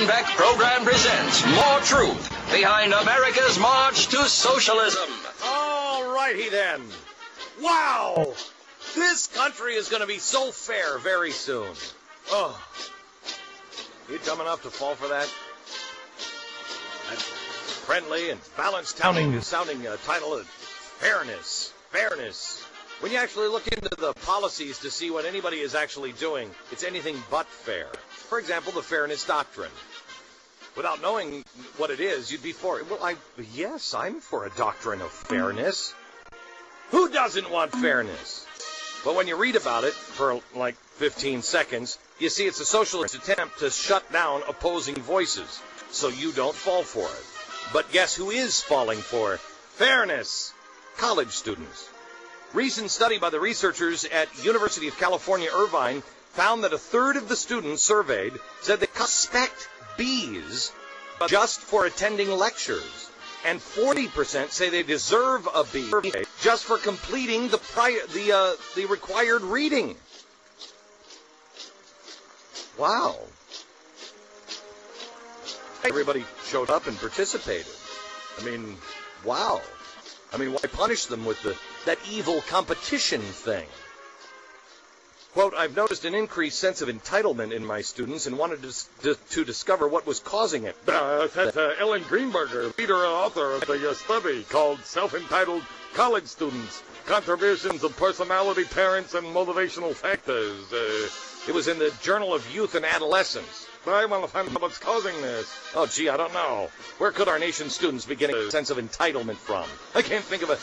Glenn Beck program presents more truth behind America's march to socialism. All righty then. Wow! This country is going to be so fair very soon. Oh. You dumb enough to fall for that? That friendly and balanced sounding title of fairness. Fairness. When you actually look into the policies to see what anybody is actually doing, it's anything but fair. For example, the fairness doctrine. Without knowing what it is, you'd be for it. Well, yes, I'm for a doctrine of fairness. Who doesn't want fairness? But when you read about it for like 15 seconds, you see it's a socialist attempt to shut down opposing voices, so you don't fall for it. But guess who is falling for it? Fairness. College students. Recent study by the researchers at University of California, Irvine found that a third of the students surveyed said they expect B's just for attending lectures, and 40% say they deserve a B just for completing the required reading. Wow. Everybody showed up and participated. I mean, wow. I mean, why punish them with that evil competition thing? Quote, I've noticed an increased sense of entitlement in my students and wanted to discover what was causing it. That's Ellen Greenberger, leader and author of the study called Self-Entitled College Students, Contributions of Personality, Parents, and Motivational Factors. It was in the Journal of Youth and Adolescence. But I want to find out what's causing this. Oh, gee, I don't know. Where could our nation's students be getting a sense of entitlement from? I can't think of a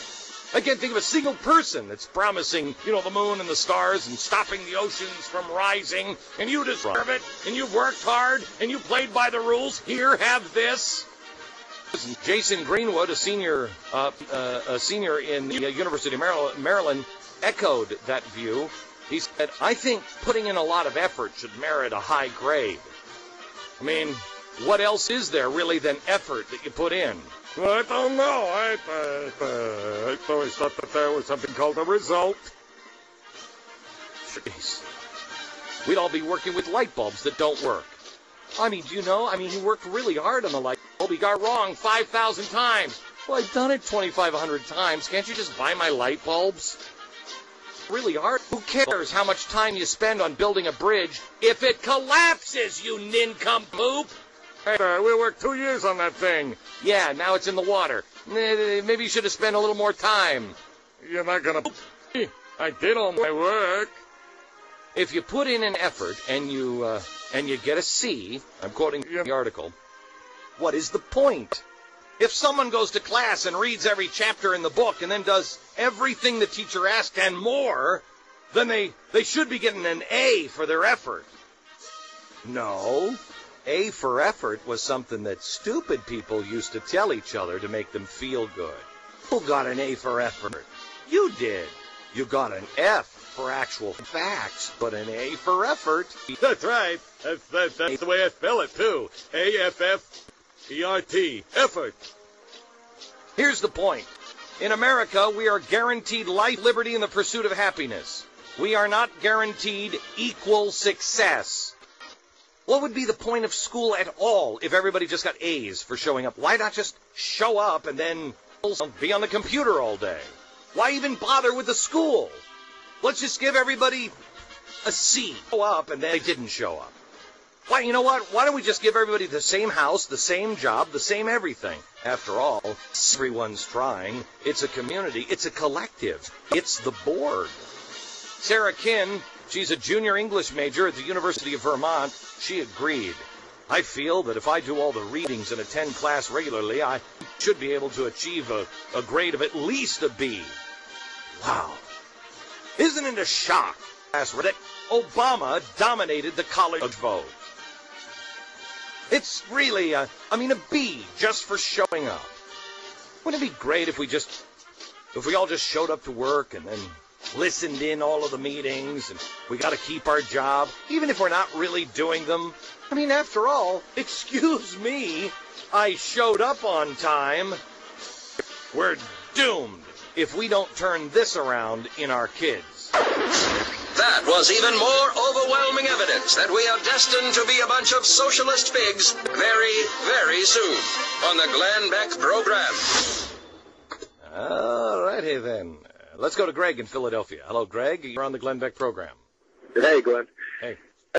single person that's promising, the moon and the stars and stopping the oceans from rising, and you deserve it, and you've worked hard, and you played by the rules. Here, have this. Jason Greenwood, a senior in the University of Maryland, echoed that view. He said, I think putting in a lot of effort should merit a high grade. I mean, what else is there really than effort that you put in? Well, I don't know. I always thought that there was something called a result. Jeez. We'd all be working with light bulbs that don't work. I mean, do you know? I mean, he worked really hard on the light bulb. He got wrong 5,000 times. Well, I've done it 2,500 times. Can't you just buy my light bulbs? Really hard. Who cares how much time you spend on building a bridge if it collapses, you nincompoop? Hey, we worked 2 years on that thing. Yeah, now it's in the water. Maybe you should have spent a little more time. You're not gonna... I did all my work. If you put in an effort and you get a C, I'm quoting the article, what is the point? If someone goes to class and reads every chapter in the book and then does everything the teacher asked and more, then they should be getting an A for their effort. No. A for effort was something that stupid people used to tell each other to make them feel good. Who got an A for effort? You did. You got an F for actual facts, but an A for effort. That's right. That's the way I spell it, too. A-F-F-E-R-T. Effort. Here's the point. In America, we are guaranteed life, liberty, and the pursuit of happiness. We are not guaranteed equal success. What would be the point of school at all if everybody just got A's for showing up? Why not just show up and then be on the computer all day? Why even bother with the school? Let's just give everybody a C. Show up and then they didn't show up. Why, you know what? Why don't we just give everybody the same house, the same job, the same everything? After all, everyone's trying. It's a community. It's a collective. It's the board. Sarah Kinn, she's a junior English major at the University of Vermont. She agreed. I feel that if I do all the readings and attend class regularly, I should be able to achieve a grade of at least a B. Wow. Isn't it a shock that Obama dominated the college vote? It's really, a B just for showing up. Wouldn't it be great if we all just showed up to work and then listened in all of the meetings, and we got to keep our job, even if we're not really doing them? I mean, after all, excuse me, I showed up on time. We're doomed if we don't turn this around in our kids. That was even more overwhelming evidence that we are destined to be a bunch of socialist pigs very, very soon on the Glenn Beck program. All righty, then. Let's go to Greg in Philadelphia. Hello, Greg. You're on the Glenn Beck program. Hey, Glenn. Hey.